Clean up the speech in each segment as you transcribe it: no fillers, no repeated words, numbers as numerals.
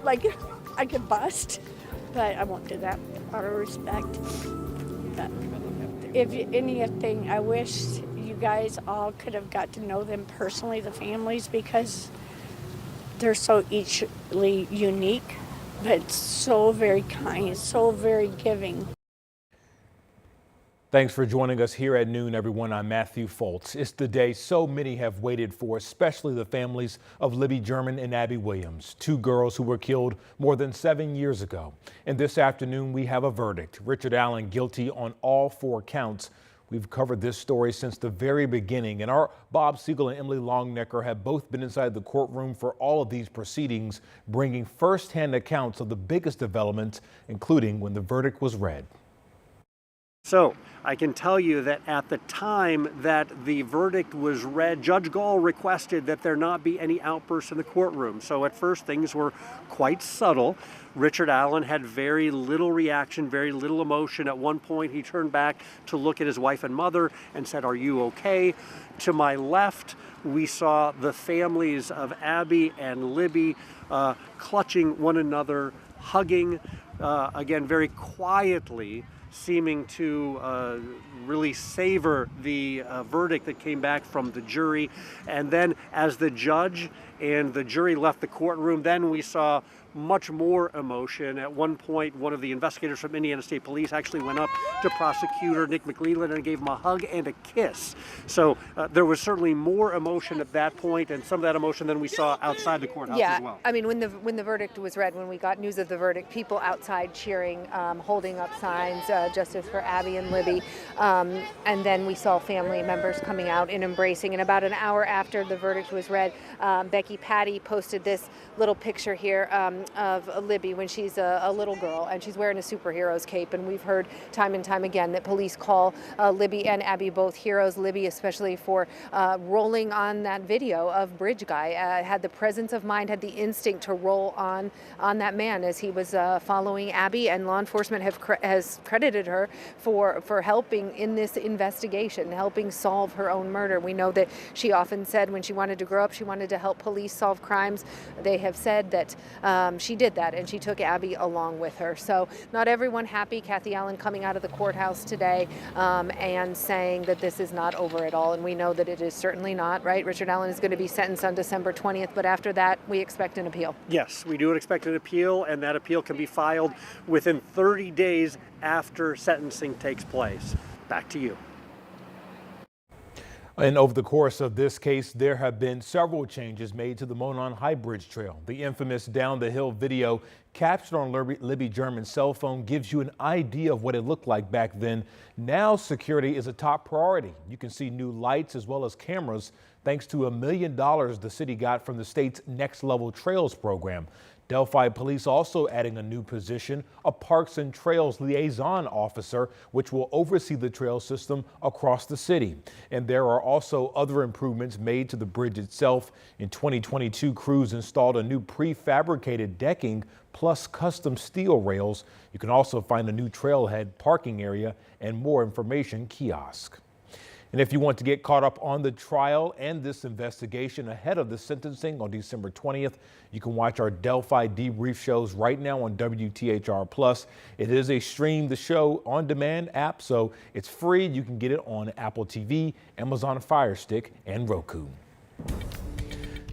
like I could bust, but I won't do that out of respect. But if anything, I wish you guys all could have got to know them personally, the families, because they're so eachly unique, but so very kind, so very giving. Thanks for joining us here at noon, everyone. I'm Matthew Foltz. It's the day so many have waited for, especially the families of Libby German and Abby Williams, two girls who were killed more than 7 years ago. And this afternoon, we have a verdict. Richard Allen guilty on all 4 counts. We've covered this story since the very beginning, and our Bob Siegel and Emily Longnecker have both been inside the courtroom for all of these proceedings, bringing firsthand accounts of the biggest developments, including when the verdict was read. So I can tell you that at the time that the verdict was read, Judge Gall requested that there not be any outbursts in the courtroom. So at first things were quite subtle. Richard Allen had very little reaction, very little emotion. At one point he turned back to look at his wife and mother and said, "Are you okay?" To my left, we saw the families of Abby and Libby clutching one another, hugging, again, very quietly, seeming to really savor the verdict that came back from the jury. And then as the judge and the jury left the courtroom, then we saw much more emotion. At one point, one of the investigators from Indiana State Police actually went up to prosecutor Nick McLeland and gave him a hug and a kiss. So there was certainly more emotion at that point, and some of that emotion than we saw outside the courthouse as well. I mean, when the verdict was read, when we got news of the verdict, people outside cheering, holding up signs, justice for Abby and Libby, and then we saw family members coming out and embracing. And about an hour after the verdict was read, Becky Patty posted this little picture here of Libby when she's a little girl, and she's wearing a superhero's cape. And we've heard time and time again that police call Libby and Abby both heroes. Libby especially for rolling on that video of Bridge Guy, had the presence of mind, had the instinct to roll on that man as he was following Abby, and law enforcement has credited her for helping in this investigation, helping solve her own murder. We know that she often said when she wanted to grow up, she wanted to help police solve crimes. They have said that she did that, and she took Abby along with her. So not everyone happy. Kathy Allen coming out of the courthouse today and saying that this is not over at all, and we know that it is certainly not, right? Richard Allen is going to be sentenced on December 20th, but after that, we expect an appeal. Yes, we do expect an appeal, and that appeal can be filed within 30 days after sentencing takes place. Back to you. And over the course of this case, there have been several changes made to the Monon Highbridge Trail. The infamous down the hill video captured on Libby German's cell phone gives you an idea of what it looked like back then. Now security is a top priority. You can see new lights as well as cameras thanks to $1 million the city got from the state's Next Level Trails program. Delphi Police also adding a new position, a Parks and Trails Liaison Officer, which will oversee the trail system across the city. And there are also other improvements made to the bridge itself. In 2022, crews installed a new prefabricated decking plus custom steel rails. You can also find a new trailhead parking area and more information kiosk. And if you want to get caught up on the trial and this investigation ahead of the sentencing on December 20th, you can watch our Delphi debrief shows right now on WTHR+. It is a stream the show on demand app, so it's free. You can get it on Apple TV, Amazon Fire Stick, and Roku.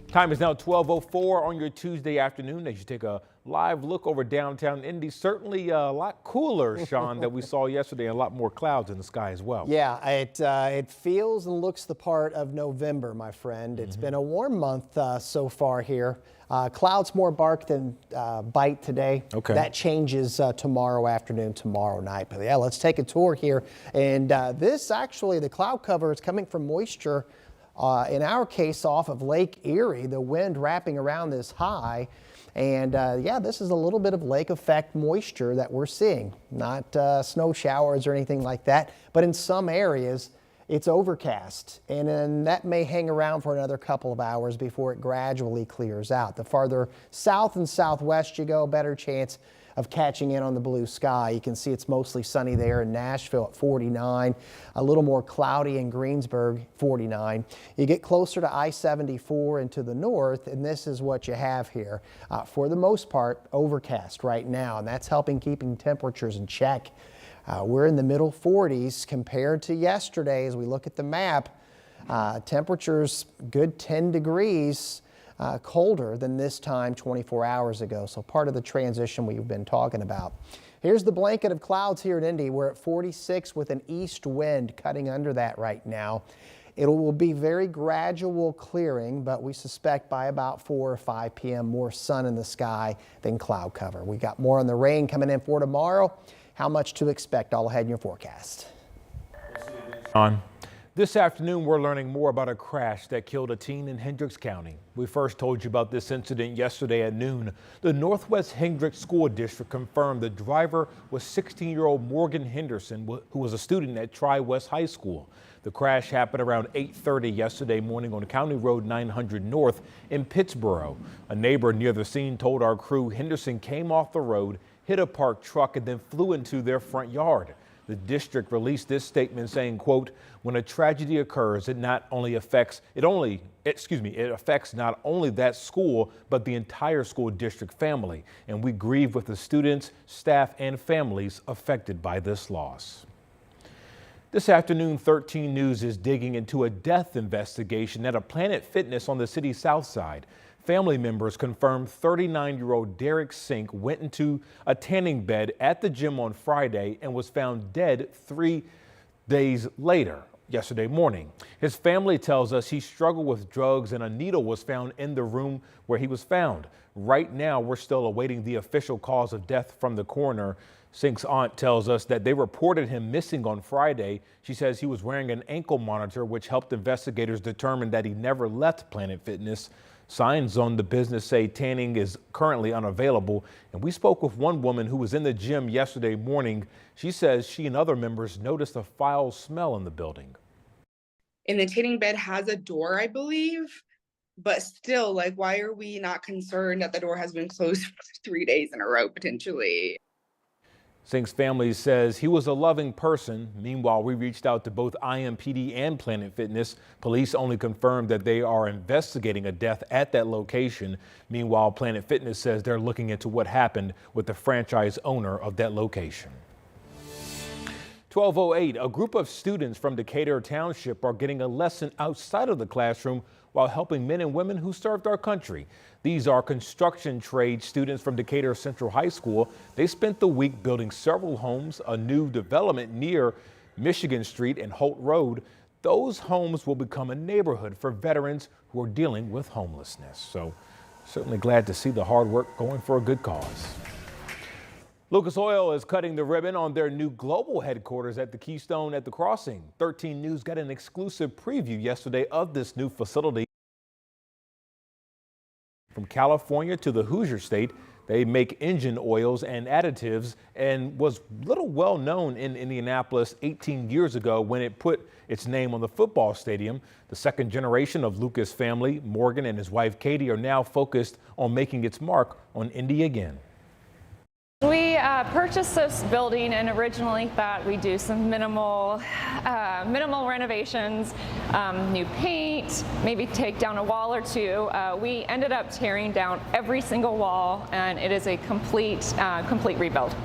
Time is now 12:04 on your Tuesday afternoon as you take a live look over downtown Indy. Certainly a lot cooler, Sean, that we saw yesterday, and a lot more clouds in the sky as well. Yeah, it feels and looks the part of November, my friend. It's been a warm month so far here. Clouds more bark than bite today. Okay. That changes tomorrow afternoon, tomorrow night. But yeah, let's take a tour here. And this actually, the cloud cover is coming from moisture. In our case, off of Lake Erie, the wind wrapping around this high. And yeah, this is a little bit of lake effect moisture that we're seeing. Not snow showers or anything like that, but in some areas it's overcast, and then that may hang around for another couple of hours before it gradually clears out. The farther south and southwest you go, better chance of catching in on the blue sky. You can see it's mostly sunny there in Nashville at 49, a little more cloudy in Greensburg, 49. You get closer to I-74 and to the north, and this is what you have here. For the most part, overcast right now, and that's helping keeping temperatures in check. We're in the middle 40s compared to yesterday. As we look at the map, temperatures good 10 degrees colder than this time 24 hours ago. So part of the transition we've been talking about. Here's the blanket of clouds here in Indy. We're at 46 with an east wind cutting under that right now. It will be very gradual clearing, but we suspect by about 4 or 5 p.m. more sun in the sky than cloud cover. We got more on the rain coming in for tomorrow. How much to expect all ahead in your forecast. This afternoon, we're learning more about a crash that killed a teen in Hendricks County. We first told you about this incident yesterday at noon. The Northwest Hendricks School District confirmed the driver was 16-year-old Morgan Henderson, who was a student at Tri-West High School. The crash happened around 8:30 yesterday morning on County Road 900 North in Pittsboro. A neighbor near the scene told our crew Henderson came off the road, hit a parked truck, and then flew into their front yard. The district released this statement saying, quote, when a tragedy occurs, it affects not only that school, but the entire school district family. And we grieve with the students, staff, and families affected by this loss. This afternoon, 13 News is digging into a death investigation at a Planet Fitness on the city's south side. Family members confirmed 39-year-old Derek Sink went into a tanning bed at the gym on Friday and was found dead 3 days later, yesterday morning. His family tells us he struggled with drugs and a needle was found in the room where he was found. Right now, we're still awaiting the official cause of death from the coroner. Sink's aunt tells us that they reported him missing on Friday. She says he was wearing an ankle monitor, which helped investigators determine that he never left Planet Fitness. Signs on the business say tanning is currently unavailable, and we spoke with one woman who was in the gym yesterday morning. She says she and other members noticed a foul smell in the building. And the tanning bed has a door, I believe, but still, like, why are we not concerned that the door has been closed for 3 days in a row, potentially? Sink's family says he was a loving person. Meanwhile, we reached out to both IMPD and Planet Fitness. Police only confirmed that they are investigating a death at that location. Meanwhile, Planet Fitness says they're looking into what happened with the franchise owner of that location. 12:08, a group of students from Decatur Township are getting a lesson outside of the classroom while helping men and women who served our country. These are construction trade students from Decatur Central High School. They spent the week building several homes, a new development near Michigan Street and Holt Road. Those homes will become a neighborhood for veterans who are dealing with homelessness. So certainly glad to see the hard work going for a good cause. Lucas Oil is cutting the ribbon on their new global headquarters at the Keystone at the Crossing. 13 News got an exclusive preview yesterday of this new facility. From California to the Hoosier State, they make engine oils and additives and was little well known in Indianapolis 18 years ago when it put its name on the football stadium. The second generation of Lucas family, Morgan and his wife Katie, are now focused on making its mark on Indy again. We purchased this building and originally thought we'd do some minimal renovations, new paint, maybe take down a wall or two. We ended up tearing down every single wall, and it is a complete rebuild.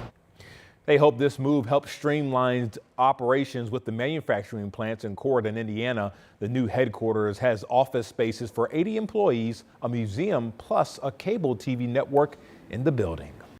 They hope this move helps streamline operations with the manufacturing plants in Corydon, Indiana. The new headquarters has office spaces for 80 employees, a museum, plus a cable TV network in the building.